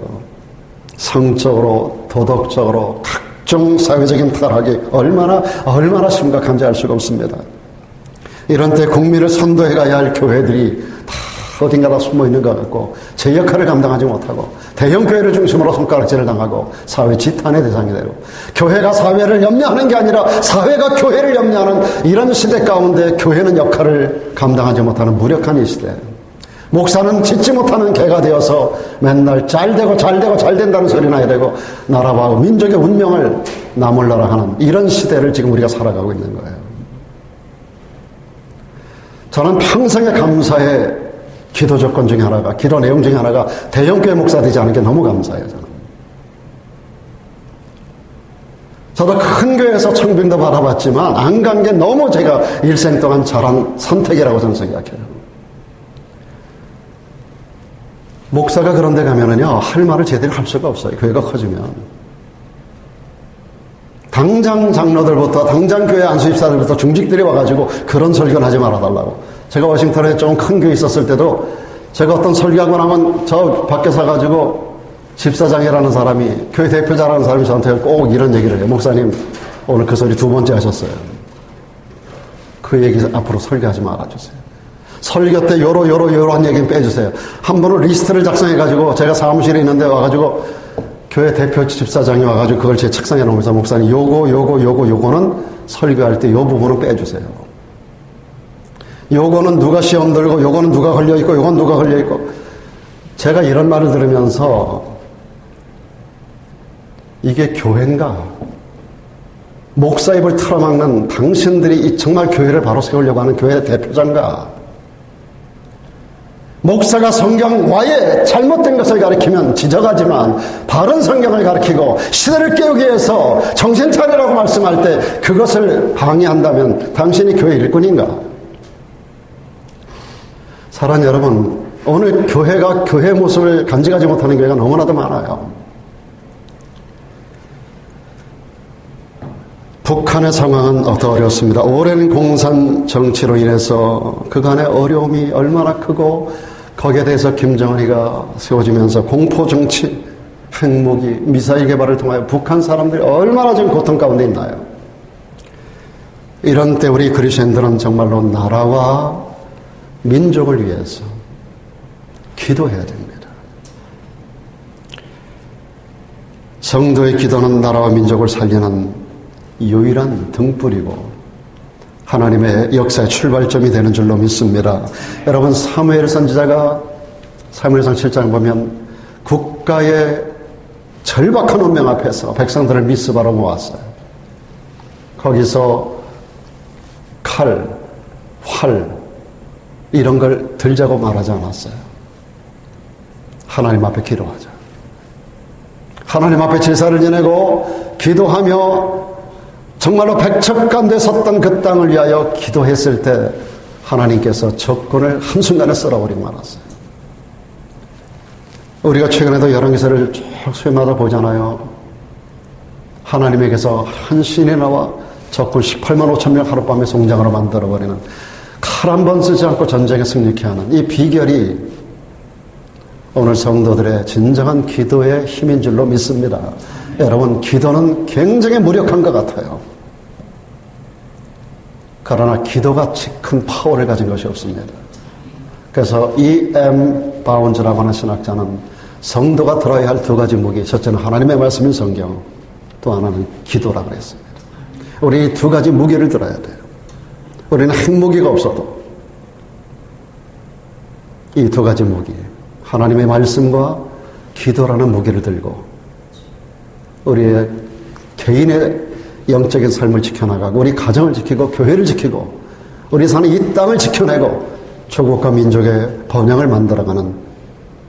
성적으로 도덕적으로 각종 사회적인 타락이 얼마나 심각한지 알 수가 없습니다. 이런 때 국민을 선도해 가야 할 교회들이 다 어딘가다 숨어 있는 것 같고 제 역할을 감당하지 못하고 대형 교회를 중심으로 손가락질을 당하고 사회 지탄의 대상이 되고 교회가 사회를 염려하는 게 아니라 사회가 교회를 염려하는 이런 시대 가운데 교회는 역할을 감당하지 못하는 무력한 이 시대. 목사는 짓지 못하는 개가 되어서 맨날 잘 된다는 소리나 해야 되고 나라와 민족의 운명을 나몰라라 하는 이런 시대를 지금 우리가 살아가고 있는 거예요. 저는 평생의 감사의 기도 조건 중에 하나가, 기도 내용 중에 하나가 대형교회 목사 되지 않은 게 너무 감사해요, 저는. 저도 큰 교회에서 청빙도 받아봤지만 안 간 게 너무 제가 일생 동안 잘한 선택이라고 저는 생각해요. 목사가 그런 데 가면은요, 할 말을 제대로 할 수가 없어요. 교회가 커지면. 당장 장로들부터, 당장 교회 안수집사들부터 중직들이 와가지고 그런 설교는 하지 말아달라고. 제가 워싱턴에 좀 큰 교회 있었을 때도 제가 어떤 설교하고 나면 저 밖에 서가지고 집사장이라는 사람이, 교회 대표자라는 사람이 저한테 꼭 이런 얘기를 해요. 목사님, 오늘 그 소리 2번째 하셨어요. 그 얘기 앞으로 설교하지 말아주세요. 설교 때 요런 얘기는 빼주세요. 한 번은 리스트를 작성해가지고 제가 사무실에 있는데 와가지고 교회 대표 집사장이 와가지고 그걸 제 책상에 놓으면서 목사님 요거는 설교할 때 요 부분은 빼주세요. 요거는 누가 시험 들고 요거는 누가 걸려있고 요건 누가 걸려있고. 제가 이런 말을 들으면서 이게 교회인가? 목사 입을 틀어막는 당신들이 정말 교회를 바로 세우려고 하는 교회 대표자인가? 목사가 성경 와에 잘못된 것을 가르치면 지적하지만 바른 성경을 가르치고 시대를 깨우기 위해서 정신 차리라고 말씀할 때 그것을 방해한다면 당신이 교회 일꾼인가? 사랑하는 여러분, 오늘 교회가 교회 모습을 간직하지 못하는 교회가 너무나도 많아요. 북한의 상황은 더 어렵습니다. 오랜 공산 정치로 인해서 그간의 어려움이 얼마나 크고 거기에 대해서 김정은이가 세워지면서 공포정치, 핵무기, 미사일 개발을 통하여 북한 사람들이 얼마나 지금 고통 가운데 있나요? 이런 때 우리 그리스도인들은 정말로 나라와 민족을 위해서 기도해야 됩니다. 성도의 기도는 나라와 민족을 살리는 유일한 등불이고 하나님의 역사의 출발점이 되는 줄로 믿습니다. 여러분, 사무엘 선지자가 사무엘상 7장 보면 국가의 절박한 운명 앞에서 백성들을 미스바로 모았어요. 거기서 칼, 활 이런 걸 들자고 말하지 않았어요. 하나님 앞에 기도하자. 하나님 앞에 제사를 지내고 기도하며 정말로 백척간대 섰던 그 땅을 위하여 기도했을 때 하나님께서 적군을 한순간에 썰어버리고 말았어요. 우리가 최근에도 열왕기서를 쭉 수임하다 보잖아요. 하나님에게서 한 신이 나와 적군 18만 5천 명 하룻밤에 송장으로 만들어버리는, 칼 한 번 쓰지 않고 전쟁에 승리케 하는 이 비결이 오늘 성도들의 진정한 기도의 힘인 줄로 믿습니다. 여러분, 기도는 굉장히 무력한 것 같아요. 그러나 기도같이 큰 파워를 가진 것이 없습니다. 그래서 E.M. 바운즈라고 하는 신학자는 성도가 들어야 할 두 가지 무기, 첫째는 하나님의 말씀인 성경, 또 하나는 기도라고 했습니다. 우리 이 두 가지 무기를 들어야 돼요. 우리는 핵무기가 없어도 이 두 가지 무기, 하나님의 말씀과 기도라는 무기를 들고 우리의 개인의 영적인 삶을 지켜나가고 우리 가정을 지키고 교회를 지키고 우리 사는 이 땅을 지켜내고 조국과 민족의 번영을 만들어가는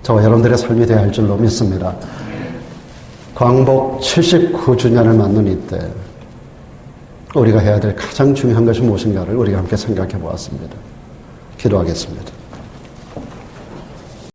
저와 여러분들의 삶이 되어야 할 줄로 믿습니다. 광복 79주년을 맞는 이때 우리가 해야 될 가장 중요한 것이 무엇인가를 우리가 함께 생각해 보았습니다. 기도하겠습니다.